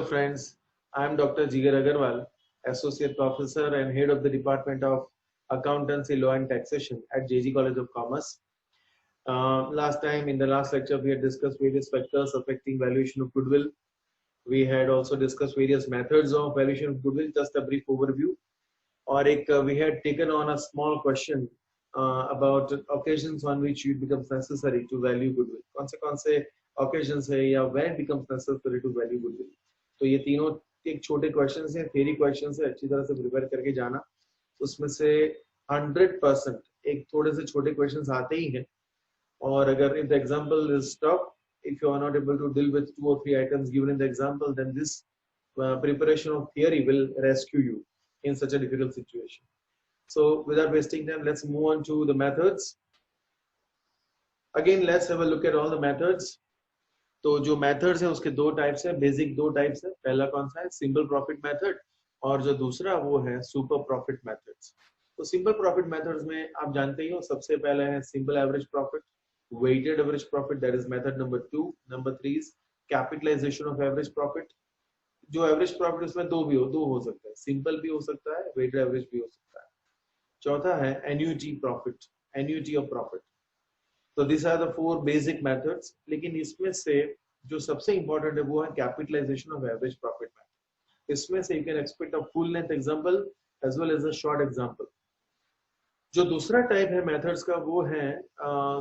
friends, I am Dr. Jigar Agarwal, Associate Professor and Head of the Department of Accountancy, Law and Taxation at JG College of Commerce. Last time, in the last lecture, we had discussed various factors affecting valuation of goodwill. We had also discussed various methods of valuation of goodwill, just a brief overview. और we had taken on a small question about occasions on which it becomes necessary to value goodwill. कौन से occasions है या when it becomes necessary to value goodwill. तो ये तीनों एक छोटे क्वेश्चंस हैं, थ्योरी क्वेश्चंस है, अच्छी तरह से प्रिपेयर करके जाना. उसमें से 100% एक थोड़े से छोटे क्वेश्चंस आते ही हैं. और अगर if the example is tough, if you are not able to deal with 2 or 3 items given in the example, then this preparation of theory will rescue you in such a difficult situation. So without wasting time, let's move on to the methods. Again, let's have a look at all the methods. तो जो methods है उसके दो types है, basic दो types है. पहला कौन सा है? Simple profit method. और जो दूसरा वो है सुपर प्रॉफिट मेथड्स. तो सिंपल प्रॉफिट मेथड्स में आप जानते ही हो, सबसे पहले है simple average profit, weighted average profit, that is method number 2. Number 3 is capitalisation of average profit. जो एवरेज प्रॉफिट उसमें दो हो सकता है, सिंपल भी हो सकता है, वेटेड एवरेज भी हो सकता है. चौथा है annuity profit, annuity of profit. तो this are the 4 basic methods. लेकिन इसमें से जो सबसे इंपॉर्टेंट है वो है capitalisation of average profit method. इसमें से you can expect a full length example as well as a short example. जो दूसरा टाइप है मेथड्स का वो है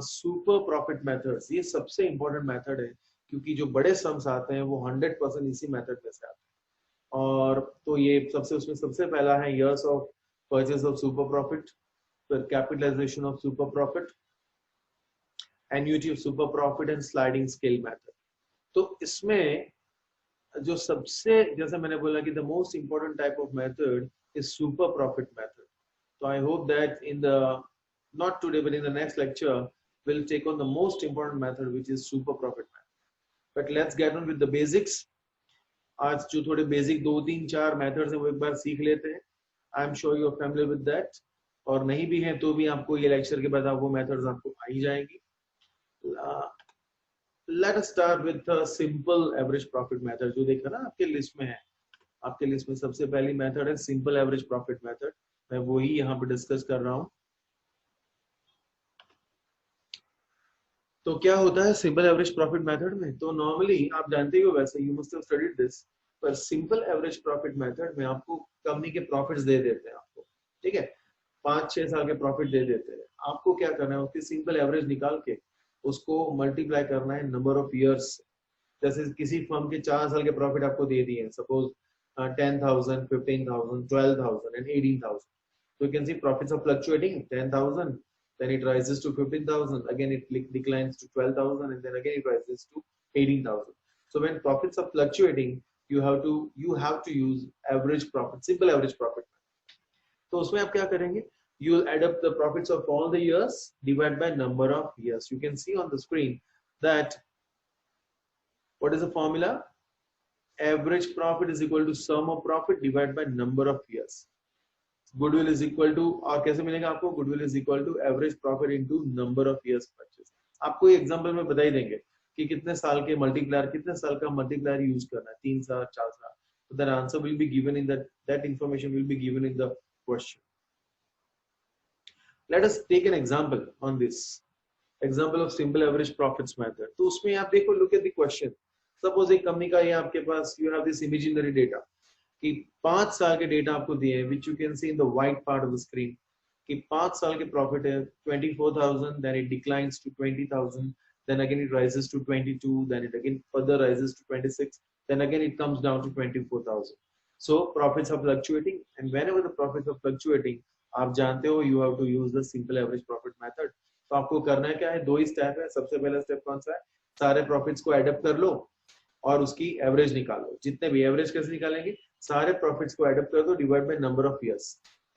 सुपर प्रॉफिट मेथड्स. ये सबसे इंपॉर्टेंट मेथड है क्योंकि जो बड़े सम्स आते हैं वो 100% इसी मेथड में से आते हैं. और तो ये उसमें सबसे पहला है years of purchase of super profit, फिर capitalisation of super profit, annuity of super profit and sliding scale method. तो इसमें जो सबसे, जैसे मैंने बोला कि the most important type of method is super profit method. So I hope that not today but in the next lecture we'll take on the most important method, which is super profit method. But let's get on with the basics. आज जो थोड़े basic 2, 3, 4 methods हैं वो एक बार सीख लेते हैं. I am sure you are familiar with that. और नहीं भी है तो भी आपको ये लेक्चर के बाद वो मेथड्स आपको आ ही जाएंगी. Let us start with simple average profit method. जो देखा ना आपके लिस्ट में है, आपके लिस्ट में सबसे पहली मेथड है सिंपल एवरेज प्रॉफिट मेथड. मैं वही यहाँ पे डिस्कस कर रहा हूँ. तो क्या होता है सिंपल एवरेज प्रॉफिट मेथड में? तो नॉर्मली आप जानते ही हो, वैसे you must have studied this, पर सिंपल एवरेज प्रॉफिट मेथड में आपको कंपनी के प्रॉफिट्स दे देते हैं आपको. ठीक है, 5-6 साल के प्रॉफिट दे देते हैं. आपको क्या करना है, उसकी सिंपल एवरेज निकाल के उसको मल्टीप्लाई करना है नंबर ऑफ ईयर्स. जैसे किसी फर्म के 4 साल के प्रॉफिट आपको दे दिए, suppose 10,000, 15,000, 12,000 and 18,000. So you can see profits are fluctuating. 10,000, then it rises to 15,000, again it declines to 12,000, and then again it rises to 18,000. So when profits are fluctuating, you have to use average profit, simple average profit. तो उसमें आप क्या करेंगे? You will add up the profits of all the years, divide by number of years. You can see on the screen that what is the formula? Average profit is equal to sum of profit divided by number of years. Goodwill is equal to, और कैसे मिलेगा आपको? Goodwill is equal to average profit into number of years purchase. आपको ये example में बता ही देंगे कि कितने साल के मल्टीप्लायर, कितने साल का मल्टीप्लायर यूज करना है, 3 साल, 4 साल. तो that answer will be given in that information will be given in the question. Let us take an example on this example of simple average profits method. तो उसमें आप देखो, look at the question. Suppose एक company का ये आपके पास, you have this imaginary data कि 5 साल के डेटा आपको दिए हैं, which you can see in the white part of the screen, कि 5 साल के प्रॉफिट है 24,000, then it declines to 20,000, then again it rises to 22, then it again further rises to 26, then again it comes down to 24,000. So profits are fluctuating, and whenever the profits are fluctuating, आप जानते हो you have to use the simple average profit method. तो आपको करना है क्या है? 2 ही step है. सबसे पहला स्टेप कौन सा है? सारे प्रॉफिट्स को एड अप कर लो और उसकी एवरेज निकालो. जितने भी, एवरेज कैसे निकालेंगे? सारे प्रॉफिट्स को एडअप कर दो, divide by number of years.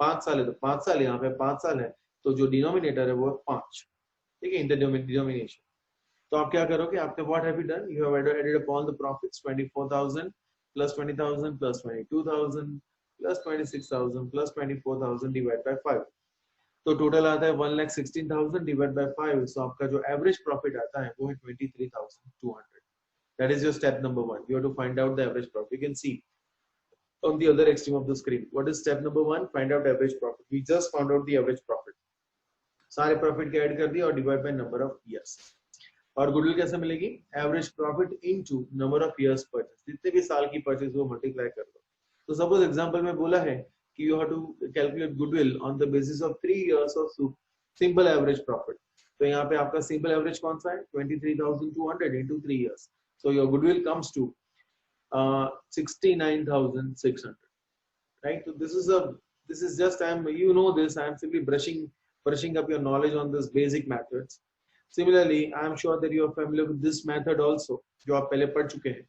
5 साल है तो 5 साल, यहाँ पे 5 साल है तो जो डिनोमिनेटर है वो 5. ठीक है, इन द डिनोमिनेशन. तो आप क्या करोगे? आपने what have you done? You have added up all the profits. 24,000 plus 20,000 plus 22,000 plus 26,000 plus 24,000 divide by 5. तो टोटल आता है 1,16,000 डिवाइड बाय 5. सो आपका जो एवरेज प्रॉफिट आता है वो है 23,200. That is your step number 1. You have to find out the average profit. You can see on the other extreme of the screen. What is step number 1? Find out average profit. We just found out the average profit. सारे profit के add कर दिया और divide by number of years. और goodwill कैसे मिलेगी? Average profit into number of years purchase. जितने भी साल की परचेस वो मल्टीप्लाई कर दो. तो सपोज एग्जांपल में बोला है कि you have to calculate goodwill on the basis of 3 years of simple average profit. तो यहाँ पे आपका सिंपल एवरेज कौन सा है? 23,200 into 3 years. So your goodwill comes to 69,600. Right? So this is just you know this. I am simply brushing up your knowledge on this basic methods. Similarly, I am sure that you are familiar with this method also, जो आप पहले पढ़ चुके हैं.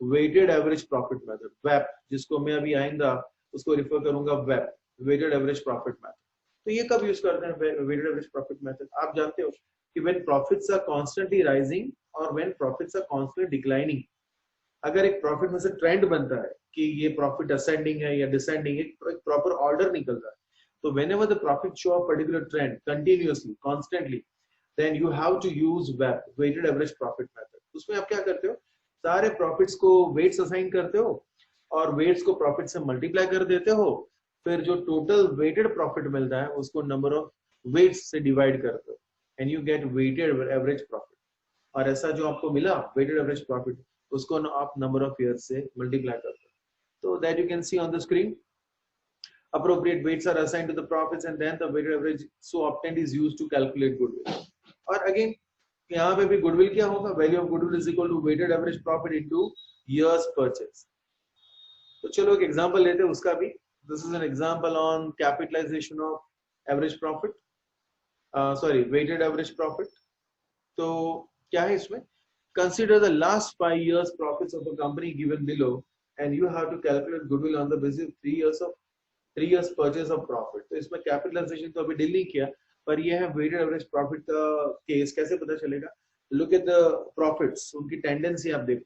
Weighted average profit method, WAP, जिसको मैं अभी आइंदा उसको रिफर करूंगा WAP, weighted average profit method. तो ये कब यूज करते हैं weighted average profit method? आप जानते हो कि when profits are constantly rising और when profits are constantly declining. अगर एक प्रॉफिट में से ट्रेंड बनता है कि ये प्रॉफिट असेंडिंग है या डिसेंडिंग, एक प्रॉपर ऑर्डर निकल रहा है, तो whenever the profit show a particular trend continuously, constantly, then you have to use WAP, weighted average profit method. उसमें आप क्या करते हो? सारे प्रॉफिट्स को वेट्स असाइन करते हो और वेट्स को प्रॉफिट से मल्टीप्लाई कर देते हो. फिर जो टोटल वेटेड प्रॉफिट मिलता है उसको नंबर ऑफ वेट्स से डिवाइड करते हो and you get weighted average profit. और ऐसा जो आपको मिला वेटेड एवरेज प्रॉफिट, उसको आप नंबर ऑफ ईयर्स से मल्टीप्लाई करते हो. तो that you can see on the screen. Appropriate weights are assigned to the profits and then the weighted average so obtained is used to calculate goodwill. और again यहाँ पे भी goodwill क्या होगा? Value of goodwill is equal to weighted average profit into years purchase. तो चलो एक example लेते हैं उसका भी. This is an example on capitalization of average profit. Weighted average profit. तो क्या है इसमें? Consider the last 5 years profits of a company given below and you have to calculate goodwill on the basis of 3 years purchase of profit. तो इसमें capitalisation तो अभी deal नहीं किया, पर ये है वेटेड एवरेज प्रॉफिट का केस. कैसे पता चलेगा? लुक एट द प्रॉफिट्स, उनकी टेंडेंसी आप देखो.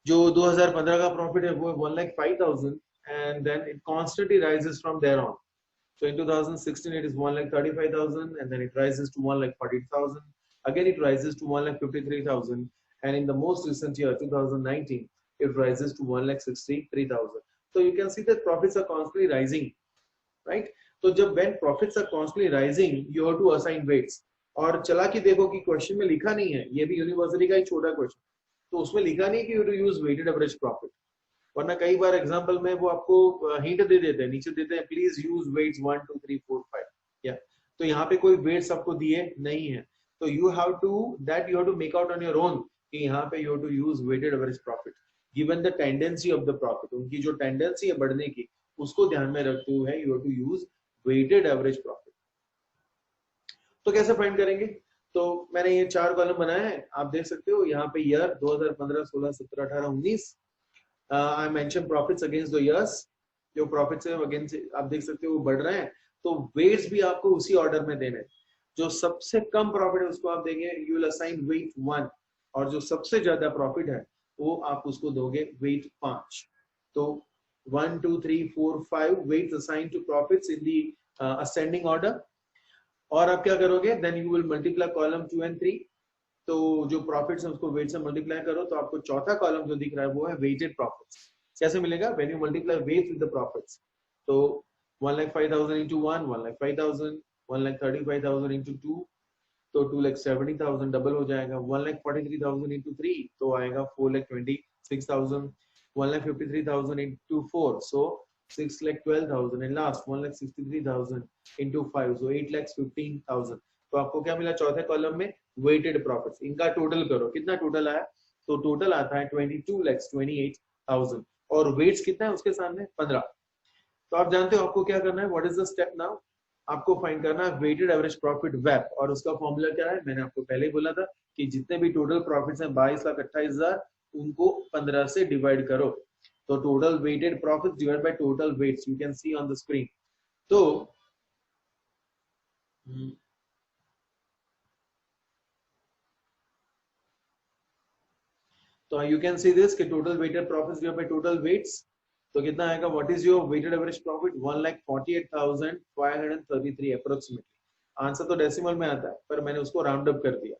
जो 2015 का प्रॉफिट है वो 1,05,000 and then it constantly rises from there on. So in 2016 it is 1,35,000 and then it rises to 1,40,000. Again it rises to 1,53,000 and in the most recent year 2019 it rises to 1,63,000. So you can see that profits are constantly rising, right? So जब when profits are constantly rising, you have to assign weights. और चला के देखो कि question में लिखा नहीं है, ये भी यूनिवर्सिटी का ही छोटा क्वेश्चन, तो उसमें लिखा नहीं कि you to use weighted average profit. वरना कई बार एग्जांपल में वो आपको हिंट दे देते हैं, नीचे देते हैं प्लीज यूज वेट्स 1 2 3 4 5 या. तो यहाँ पे कोई वेट्स आपको दिए नहीं है, तो you have to make out on your own कि यहाँ पे you have to use weighted average profit. Given the tendency of the profit, उनकी जो टेंडेंसी है बढ़ने की उसको ध्यान में रखते हुए you have to use weighted average profit. तो कैसे फाइंड करेंगे? तो मैंने ये 4 कॉलम बनाए हैं, आप देख सकते हो. यहाँ पे year 2015 16 17 18 19. I mention profits against the years. जो प्रॉफिट्स है अगेंस्ट आप देख सकते हो वो बढ़ रहे हैं, तो वेट्स भी आपको उसी ऑर्डर में देने. जो सबसे कम प्रॉफिट है उसको आप देंगे यू विल असाइन वेट 1 और जो सबसे ज्यादा प्रॉफिट है वो आप उसको दोगे वेट 5. तो 1 2 3 4 5 weights assign to profits in the ascending order. और आप क्या करोगे? Then you will multiply column 2 and 3. तो जो प्रॉफिट्स है उसको वेट से मल्टीप्लाई करो तो आपको चौथा कॉलम जो दिख रहा है वो है वेटेड प्रॉफिट्स. कैसे मिलेगा? When you multiply weight with the profits. तो 1,05,000 into 1 1,05,000, 1,35,000 into 2 तो 2,70,000 डबल हो जाएगा. 1,43,000 into 3 तो आएगा 4,26,000. 1,53,000 into 4 so 6,12,000 and last 1,63,000 into 5 so 8,15,000. तो आपको क्या मिला चौथे कॉलम में? Weighted profits. इनका टोटल करो, कितना टोटल आया? तो टोटल आता है 22,28,000 और वेट्स कितना है उसके सामने? 15. तो आप जानते हो आपको क्या करना है. What is the step now? आपको फाइंड करना है वेटेड एवरेज प्रॉफिट WAP और उसका फॉर्मूला क्या है? मैंने आपको पहले ही बोला था कि जितने भी टोटल प्रॉफिट्स हैं 22,28,000 उनको 15 से डिवाइड करो. तो total weighted profits divide by total weights you can see on the screen. तो यू कैन सी दिस कि total weighted profits divide by total weights. तो कितना आएगा? What is your weighted average profit? 1,48,533 approximately. Answer तो decimal में आता है पर मैंने उसको राउंड अप कर दिया.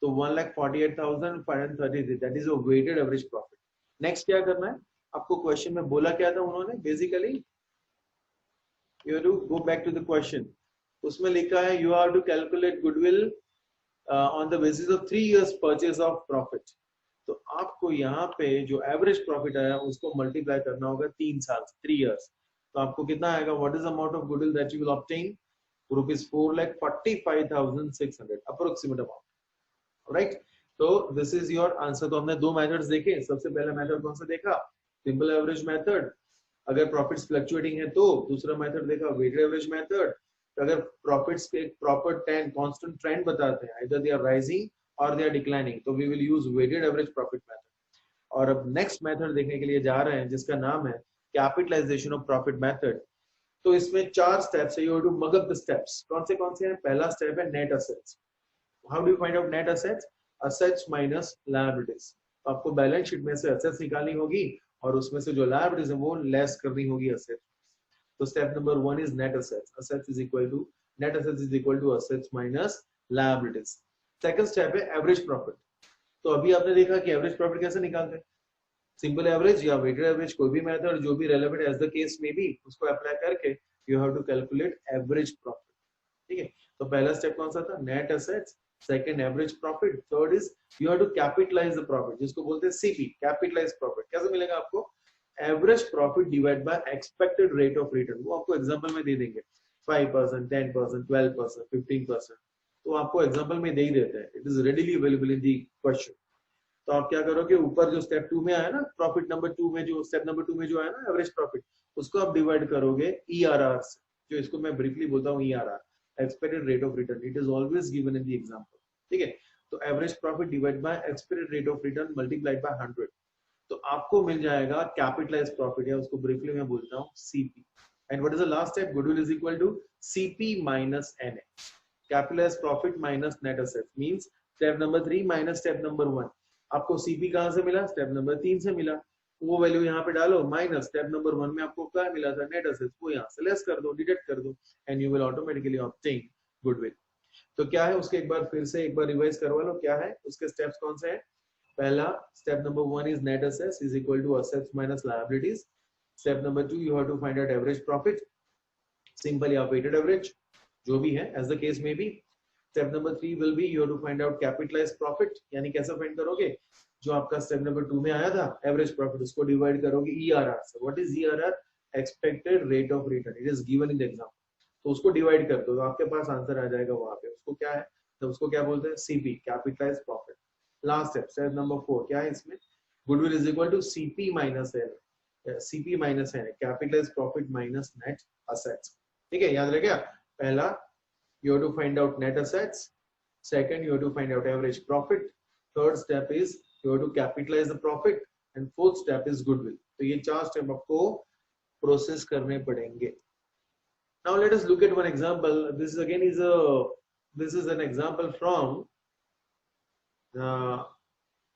तो 1,48,533 that is a weighted average profit. Next क्या करना है आपको, क्वेश्चन में बोला क्या था उन्होंने, basically you have to go back to the question. उसमें लिखा है you have to calculate goodwill on the basis of 3 years purchase of profit. तो आपको यहाँ पे जो एवरेज प्रॉफिट आया उसको मल्टीप्लाई करना होगा 3 साल से, 3 years। तो आपको कितना आएगा, what is amount of goodwill that you will obtain, rupees 4,45,600 approximate amount, right. तो दिस इज योर आंसर। तो हमने 2 मेथड्स देखे। सबसे पहला मेथड कौन सा देखा, सिंपल एवरेज मेथड, अगर प्रॉफिट्स फ्लक्चुएटिंग है तो। दूसरा मेथड देखा वेटेड एवरेज मेथड, अगर प्रॉफिट्स के एक प्रॉपर कांस्टेंट ट्रेंड बताते हैं, either they are rising or they are declining, तो we will use weighted average profit method। और अब नेक्स्ट मेथड देखने के लिए जा रहे हैं जिसका नाम है कैपिटलाइजेशन ऑफ प्रॉफिट मेथड। तो इसमें 4 स्टेप्स है, you have to mug up the steps. कौन से हैं, पहला स्टेप है net assets. How do you find out net assets, assets minus liabilities. तो आपको बैलेंस शीट में से असेट्स निकालनी होगी और उसमें से जो लायबिलिटीज है वो लेस करनी होगी असेट्स। तो step number 1 is net assets, assets is equal to net assets is equal to assets minus liabilities. Second step है एवरेज प्रॉफिट। तो अभी आपने देखा कि एवरेज प्रॉफिट कैसे निकालते हैं, सिंपल एवरेज या वेटेड एवरेज, कोई भी मेथड जो भी रेलेवेंट एज द केस में बी, उसको अप्लाई करके you have to calculate average profit. ठीक है, तो पहला स्टेप कौन सा था, net assets, second average profit, third is you have to capitalise the profit, जिसको बोलते हैं सीपी, कैपिटलाइज प्रॉफिट। कैसे मिलेगा आपको, average profit divide by expected rate of return. वो आपको एग्जांपल में दे देंगे 5%, 10%, 12%, 15%, तो आपको एग्जांपल में दे ही देते हैं। It is readily available in the question. तो आप क्या करोगे, ऊपर जो स्टेप 2 में आया ना, प्रॉफिट नंबर 2 में जो स्टेप नंबर 2 में जो आया ना एवरेज प्रॉफिट, उसको आप डिवाइड करोगे ईआरआर से, जो इसको मैं ब्रीफली बोलता हूँ ERR, expected rate of return. It is always given in the example. ठीक है, तो average profit divide by expected rate of return multiplied by 100, तो आपको मिल जाएगा कैपिटलाइज्ड प्रॉफिट, या उसको ब्रीफली मैं बोलता हूँ CP. And what is the last step, goodwill is equal to CP minus NA, capitalised profit minus net assets, means step number 3 minus step number 1। आपको CP कहां से मिला, स्टेप नंबर 3 से मिला, वो वैल्यू यहाँ पे डालो, माइनस स्टेप नंबर 1 में आपको क्या मिला था, नेट असेट्स, वो यहाँ से लेस कर दो, डिडक्ट कर दो, and you will automatically obtain goodwill. तो क्या है उसके, एक बार फिर से एक बार रिवाइज करवा लो, क्या है उसके स्टेप्स कौन से हैं। पहला step number 1 is net assets is equal to assets minus liabilities. Step number 2 you have to find out average profit, simple या वेटेड एवरेज, जो भी है एज द केस में be. Step number 3 will be you have to find out capitalised profit, यानी कैसे find करोगे, जो आपका स्टेप नंबर 2 में आया था एवरेज प्रॉफिट, उसको डिवाइड करोगे ईआरआर से। What is ERR, expected rate of return, it is given in the example. तो उसको डिवाइड कर दो तो आपके पास आंसर आ जाएगा वहां पे। उसको क्या है, तो उसको क्या बोलते हैं, CP, capitalised profit. Last step, step number 4 क्या है इसमें, goodwill is equal to CP minus N, CP minus N, capitalised profit minus net assets. ठीक है, याद रखिए, पहला you have to find out net assets, second you have to find out average profit, third step is you have to capitalize the profit, and fourth step is goodwill। तो ये 4 step आपको process करने पड़ेंगे। Now let us look at one example. This is again is a, this is an example from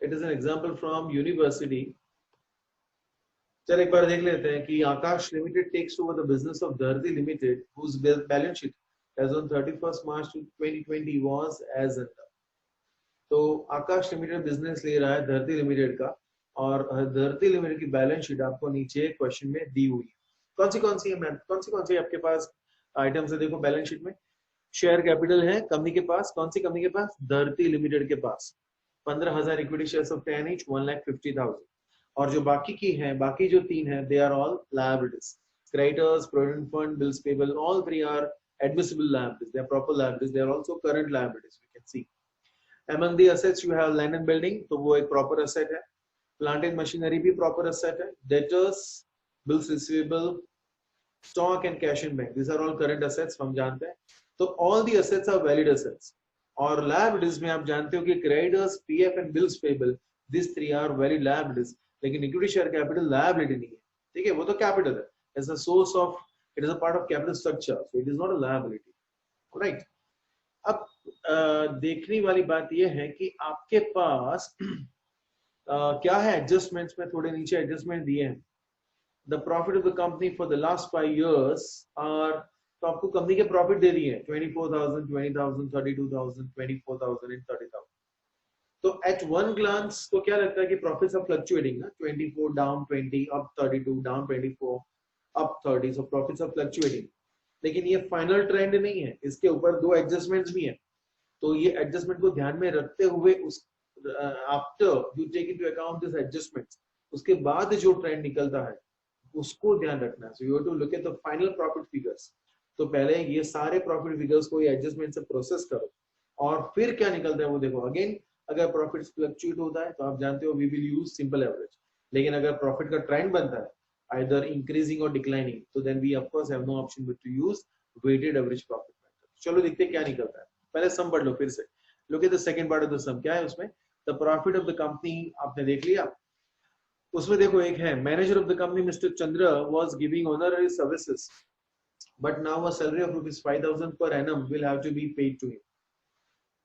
it is an example from university। चल एक बार देख लेते हैं कि Aakash limited takes over the business of Dharti limited whose balance sheet as on 31st March 2020 was as under। तो आकाश limited business ले रहा है धरती लिमिटेड का, और धरती लिमिटेड की बैलेंस शीट आपको नीचे क्वेश्चन में दी हुई है। कौन सी है, कौन सी आपके पास आइटम्स है, देखो बैलेंस शीट में शेयर कैपिटल है कंपनी के पास, कौन सी कंपनी के पास, धरती लिमिटेड के पास 15,000 इक्विटी शेयर्स ऑफ 10 each 1,50,000। और जो बाकी की है, बाकी जो 3 है, they are all liabilities, creditors, provident fund, bills payable, all 3 are admissible liabilities, they are proper liabilities, they are also current liabilities, we can see। among the assets you have land and building, तो वो एक proper asset है, plant and machinery भी proper asset है, debtors, bills receivable, stock and cash in bank, these are all current assets, हम जानते हैं। तो all the assets are valid assets। और liabilities में आप जानते हो कि creditors, PF and bills payable, these 3 are valid liabilities, लेकिन equity share capital liability नहीं है। ठीक है, वो तो capital है, as a source of, it is a part of capital structure, so it is not a liability, right। अब देखने वाली बात यह है कि आपके पास क्या है, एडजस्टमेंट्स में थोड़े नीचे एडजस्टमेंट दिए हैं। The profit of the company for the last 5 years are, तो आपको कंपनी के प्रॉफिट दे दिए हैं 24,000, 20,000, 32,000, 24,000 एंड 30,000। तो एट वन ग्लांस तो क्या लगता है कि प्रॉफिट्स आर फ्लक्चुएटिंग ना, 24 down 20 up 32 down 24 up 30, so profits are fluctuating. लेकिन ये फाइनल ट्रेंड नहीं है, इसके ऊपर दो एडजस्टमेंट्स भी है। तो ये एडजस्टमेंट को ध्यान में रखते हुए उस after you take into account this adjustments, उसके बाद जो ट्रेंड निकलता है उसको ध्यान रखना है। So you have to look at the final profit figures. तो पहले ये सारे प्रॉफिट फिगर्स को ये एडजस्टमेंट से प्रोसेस करो और फिर क्या निकलता है वो देखो। अगेन अगर प्रॉफिट फ्लक्चुएट होता है तो आप जानते हो we will use simple average, लेकिन अगर प्रॉफिट का ट्रेंड बनता है either increasing or declining, so then we of course have no option but to use weighted average profit method। चलो देखते हैं क्या निकलता है। पहले सम पढ़ लो फिर से। Look at the second part of the sum. क्या है उसमें? The profit of the company आपने देख लिया। उसमें देखो एक है manager of the company mister Chandra was giving honorary services but now a salary of ₹5000 per annum will have to be paid to him।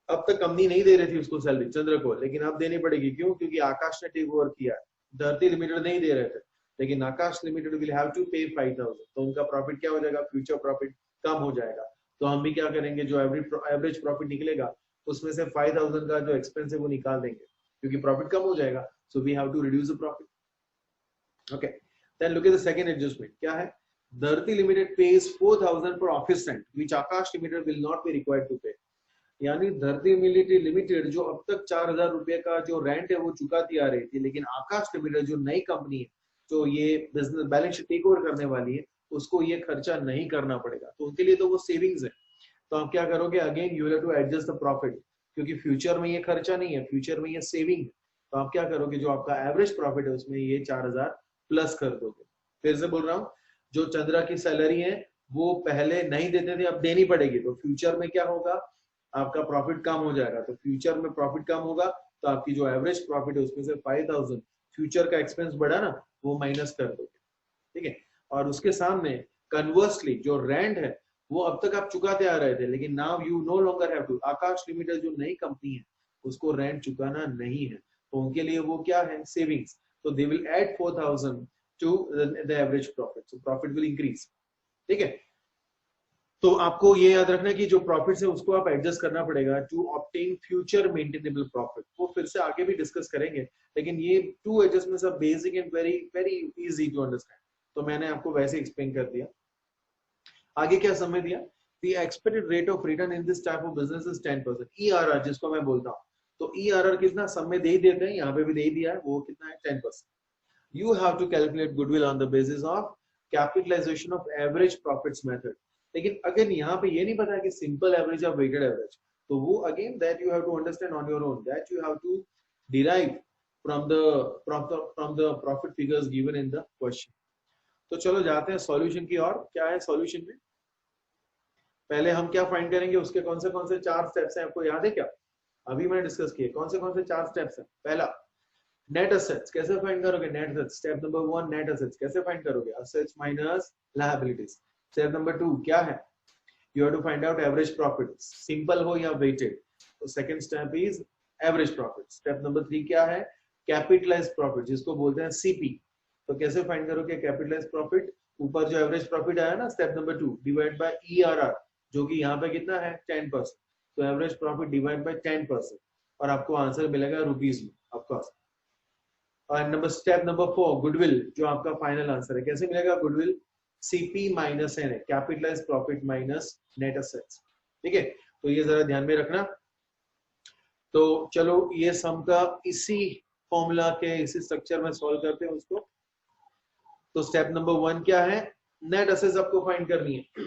अब तक कंपनी नहीं दे रही थी उसको सैलरी चंद्र को, लेकिन अब देनी पड़ेगी। क्यों? क्योंकि आकाश ने टेक ओवर किया। धरती लिमिटेड नहीं दे रहे थे, लेकिन आकाश लिमिटेड विल हैव टू पे 5000, तो उनका प्रॉफिट क्या हो जाएगा? फ्यूचर प्रॉफिट कम हो जाएगा। तो हम भी क्या करेंगे, जो एवरेज प्रॉफिट निकलेगा उसमें से 5000 का जो एक्सपेंस है वो निकाल देंगे, क्योंकि प्रॉफिट कम हो जाएगा। So we have to reduce the profit. Okay, then look at the second adjustment. क्या है? Dharti limited pays 4000 for office rent which Akash limited will not be required to pay. यानी धरती लिमिटेड जो अब तक 4000 रुपए का जो रेंट है वो चुकाती आ रही थी, लेकिन आकाश लिमिटेड जो नई कंपनी है जो ये business balance sheet take over करने वाली है उसको ये खर्चा नहीं करना पड़ेगा। तो उनके लिए तो वो सेविंग्स है। तो आप क्या करोगे? Again you have to adjust the profit, क्योंकि फ्यूचर में ये खर्चा नहीं है, फ्यूचर में ये सेविंग है। तो आप क्या करोगे? जो आपका एवरेज प्रॉफिट है उसमें ये 4000 प्लस कर दोगे। फिर से बोल रहा हूँ, जो चंद्रा की सैलरी है वो पहले नहीं देते थे, अब देनी पड़ेगी। तो फ्यूचर में क्या होगा? आपका प्रॉफिट कम हो जाएगा। तो फ्यूचर में प्रॉफिट कम होगा तो आपकी जो एवरेज प्रॉफिट है उसमें से 5000 फ्यूचर का एक्सपेंस बढ़ा ना, वो माइनस कर दोगे। ठीक है। और उसके सामने कन्वर्सली जो रेंट है वो अब तक आप चुकाते आ रहे थे, लेकिन now you no longer have to. Akash limited जो नई कंपनी है उसको रेंट चुकाना नहीं है, तो उनके लिए वो क्या है? सेविंग्स। तो they will add 4000 to the average profit, so profit will increase. ठीक है। तो आपको ये याद रखना कि जो प्रॉफिट है उसको आप एडजस्ट करना पड़ेगा to obtain future maintainable profit. वो फिर से आगे भी डिस्कस करेंगे, लेकिन ये two adjustments are basic and very very easy to understand. तो मैंने आपको वैसे एक्सप्लेन कर दिया। आगे क्या समझ दिया? The expected rate of return in this type of business is 10%। ERR जिसको मैं बोलता हूँ, तो ERR कितना सब में दे ही देते हैं, यहाँ पे भी दे ही दिया है, वो कितना है? 10%। You have to calculate goodwill on the basis of capitalization of average profits method। लेकिन अगर यहाँ पे ये नहीं पता कि सिंपल एवरेज या वेटेड एवरेज, तो वो again that you have to understand on your own, that you have to derive from the profit figures given in the question. तो चलो जाते हैं सॉल्यूशन की ओर। क्या है सॉल्यूशन में? पहले हम क्या फाइंड करेंगे, उसके कौन से 4 स्टेप्स हैं, आपको याद है क्या? अभी मैंने डिस्कस किए कौन से 4 स्टेप्स हैं। पहला, नेट असेट्स कैसे फाइंड करोगे? Net assets step number 1, net assets कैसे फाइंड करोगे? Assets minus liabilities. Step number 2 क्या है? You have to find out average profit, simple हो या वेटेड। तो second step is average profit. Step number 3 क्या है? कैपिटलाइज्ड प्रॉफिट, जिसको बोलते हैं सीपी। तो कैसे फाइंड करोगे कैपिटलाइज्ड प्रॉफिट? ऊपर जो एवरेज प्रॉफिट आया ना step number 2 divide by ERR, जो कि यहाँ पे कितना है? 10%। तो एवरेज प्रॉफिट डिवाइड बाय 10% और आपको आंसर मिलेगा रुपीज में ऑफ कोर्स। और नंबर स्टेप नंबर 4 गुडविल, जो आपका फाइनल आंसर है। कैसे मिलेगा गुडविल? सीपी माइनस एन है, capitalised profit minus net assets. ठीक है, तो ये जरा ध्यान में रखना। तो चलो ये सम का इसी फॉर्मूला के इसी स्ट्रक्चर में सॉल्व करते हैं उसको। तो स्टेप नंबर 1 क्या है? नेट असेट्स आपको फाइंड करनी है।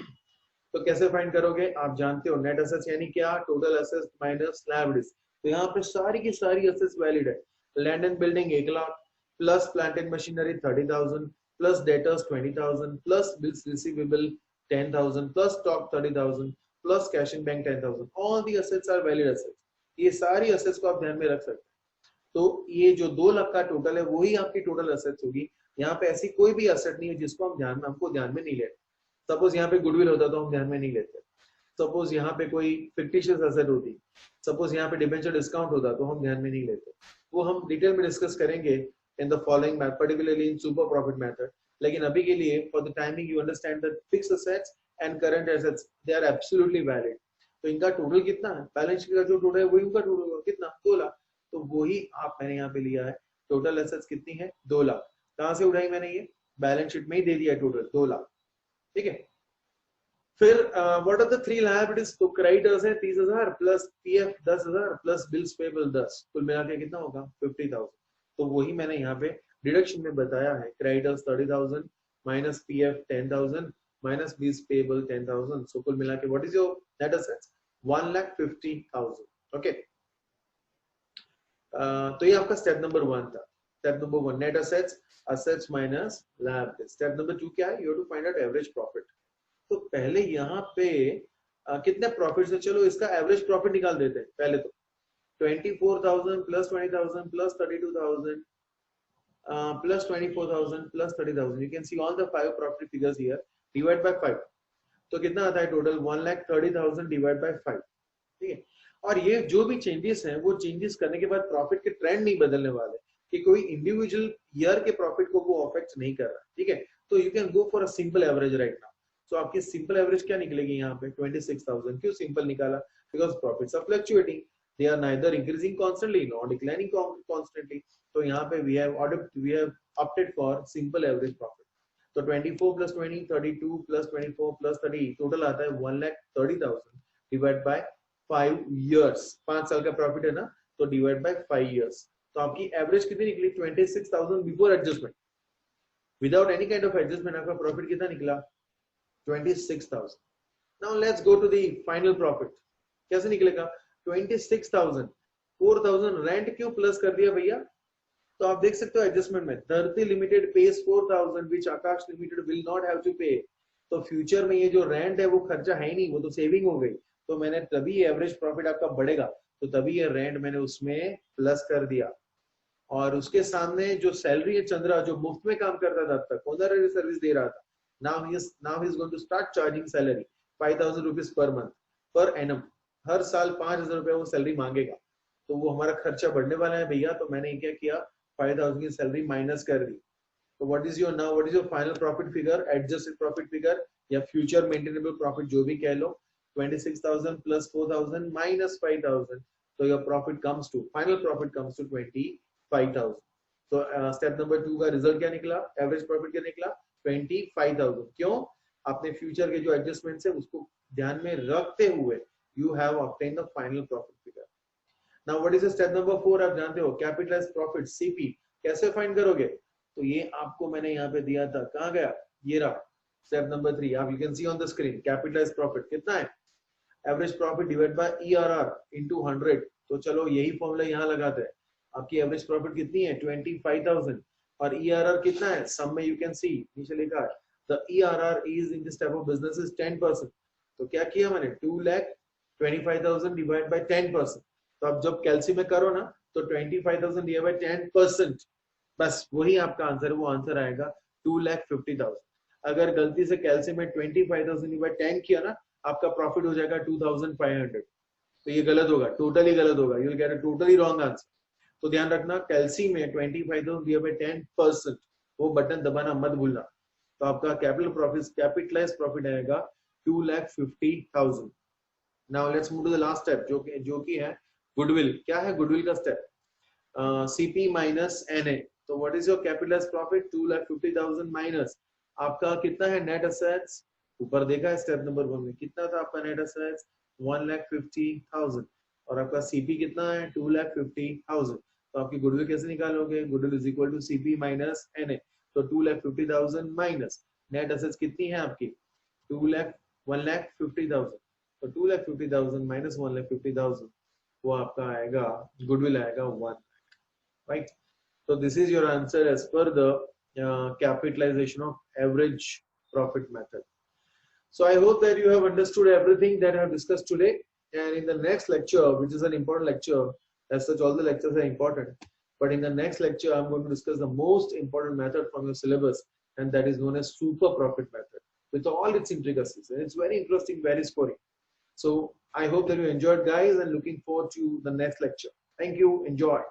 तो कैसे फाइंड करोगे? आप जानते हो नेट असेट्स यानी क्या? Total assets minus liabilities. तो यहाँ पे सारी की सारी असेट्स वैलिड है। Land and building 1 lakh plus plant and machinery 30,000 plus debtors 20,000 plus bills receivable 10,000 plus stock 30,000 plus cash in bank 10,000। All the assets are valid assets. ये सारी असेट्स को आप ध्यान में रख सकते हैं। तो ये जो 2 लाख का टोटल है वही आपकी टोटल असेट्स होगी। यहाँ पे ऐसी कोई भी असेट नहीं है जिसको हमको ध्यान में नहीं लेते। सपोज यहाँ पे गुडविल होता तो हम ध्यान में नहीं लेते। सपोज यहाँ पे कोई फिक्टिशियस एसेट होती, सपोज यहाँ पे डिबेंचर डिस्काउंट होता तो हम ध्यान में नहीं लेते। वो हम डिटेल में डिस्कस करेंगे in the following method, particularly in super profit method. लेकिन अभी के लिए for the timing you understand that fixed assets and current assets they are absolutely valid. तो इनका टोटल कितना है? बैलेंस शीट का जो टोटल है वो इनका टोटल कितना? 2 लाख। तो वही आप मैंने यहाँ पे लिया है। टोटल एसेट्स कितनी है 2 लाख। कहां से उठाई मैंने ये बैलेंस शीट में ही दे दिया टोटल 2 लाख। ठीक है फिर व्हाट आर द 3 लायबिलिटीज तो क्रेडिटर्स है 30,000 plus PF 10,000 plus bills payable 10 कुल मिला के कितना होगा 50,000। तो वही मैंने यहाँ पे डिडक्शन में बताया है creditors 30,000 minus PF 10,000 minus bills payable 10,000 so कुल मिला के what is your net assets 1,50,000। Okay तो ये आपका स्टेप नंबर 1 था। Step number 1 net assets assets minus liabilities। Step number 2 क्या है you have to find out average profit. तो पहले यहाँ पे कितने प्रॉफिट है चलो इसका एवरेज प्रॉफिट निकाल देते हैं पहले तो 24,000 plus 20,000 plus 32,000 plus 24,000 plus 30,000 you can see all the 5 profit figures here divide by 5 तो कितना आता है टोटल 1,30,000 डिवाइड बाय 5। ठीक है और ये जो भी चेंजेस हैं वो चेंजेस करने के बाद प्रॉफिट के ट्रेंड नहीं बदलने वाले कि कोई इंडिविजुअल ईयर के प्रॉफिट को वो अफेक्ट नहीं कर रहा। ठीक है तो you can go for a simple average right now. So आपकी सिंपल एवरेज क्या निकलेगी यहाँ पे 26,000। क्यों सिंपल निकाला because profits are fluctuating they are neither increasing constantly not declining constantly. तो यहाँ पे we have opted for simple average profit. तो 24 प्लस 20 32 प्लस 24 प्लस 30 टोटल आता है 1,30,000 डिवाइड बाय 5 इयर्स। 5 साल का प्रॉफिट है ना तो डिवाइड बाय 5 इयर्स। तो आपकी एवरेज कितनी निकली 26,000 before adjustment. Without any kind of adjustment आपका प्रॉफिट कितना निकला 26,000। Now let's go to the final profit. कैसे निकलेगा 26,000 4,000 रेंट क्यों प्लस कर दिया भैया। तो आप देख सकते हो एडजस्टमेंट में Dharti limited pays 4,000 which Akash limited will not have to pay. तो फ्यूचर में ये जो रेंट है वो खर्चा है ही नहीं वो तो सेविंग हो गई। तो मैंने तभी एवरेज प्रॉफिट आपका बढ़ेगा तो तभी ये रेंट मैंने उसमें प्लस कर दिया। और उसके सामने जो सैलरी है चंद्रा जो मुफ्त में काम करता था तब तक ऑनररी सर्विस दे रहा था। now he is going to start charging salary 5,000 rupees per month per annum। हर साल 5,000 रुपया वो सैलरी मांगेगा तो वो हमारा खर्चा बढ़ने वाला है भैया। तो मैंने क्या किया 5,000 की सैलरी माइनस कर दी। तो what is your final profit figure adjusted profit figure या फ्यूचर मेंटेनेबल प्रॉफिट जो भी कह लो 26,000 प्लस 4,000 माइनस 5,000। तो your profit comes to final profit comes to 25,000। तो स्टेप नंबर 2 का रिजल्ट क्या निकला एवरेज प्रॉफिट क्या निकला 25,000। क्यों आपने फ्यूचर के जो एडजस्टमेंट्स है उसको ध्यान में रखते हुए you have obtain the final profit figure. Now what is step number 4 आप जानते हो कैपिटलाइज्ड प्रॉफिट सीपी कैसे फाइंड करोगे। तो ये आपको मैंने यहाँ पे दिया था कहाँ गया ये रहा स्टेप नंबर 3 आप you can see on the screen capitalised profit कितना है average profit divide bye ERR into 100। तो चलो यही फॉर्मूला यहाँ लगाते हैं। आपकी एवरेज प्रॉफिट कितनी है 25,000 और ईआरआर कितना है सम में यू कैन सी नीचे लिखा है the ERR is in this type of business is 10%। तो क्या किया मैंने 2,25,000 डिवाइड बाय 10%। तो अब जब कैलसी में करो ना तो 25,000 डिवाइड बाय 10% बस वही आपका आंसर है। वो आंसर आएगा 2,50,000। अगर गलती से कैलसी में 25,000 डिवाइड 10 किया ना आपका प्रॉफिट हो जाएगा 2,500। तो ये गलत होगा टोटली गलत होगा you will get a totally wrong answer. तो ध्यान रखना कैलसी में 25,000 दिया बाय 10% वो बटन दबाना मत भूलना। तो आपका कैपिटलाइज्ड प्रॉफिट आएगा 2,50,000। Now let's move to the last step जो कि है गुडविल। क्या है गुडविल का स्टेप सीपी माइनस एनए। तो what is your capitalised profit 2,50,000 minus आपका कितना है नेट एसेट्स ऊपर देखा है स्टेप नंबर 1 में कितना था आपका नेट एसेट्स 1,50,000 और आपका सीपी कितना है 2,50,000। तो आपकी गुडविल कैसे निकालोगे goodwill is equal to CP minus NA. तो 2,50,000 माइनस नेट एसेट्स कितनी है आपकी 1,50,000। तो 2,50,000 माइनस 1,50,000 वो आपका आएगा गुडविल आएगा 1 right. So this is your answer as per the capitalization of average profit method. So I hope that you have understood everything that I have discussed today. And in the next lecture, which is an important lecture, as such all the lectures are important, but in the next lecture I'm going to discuss the most important method from your syllabus, and that is known as super profit method with all its intricacies. And it's very interesting, very scoring. So I hope that you enjoyed guys and looking forward to the next lecture. Thank you. Enjoy.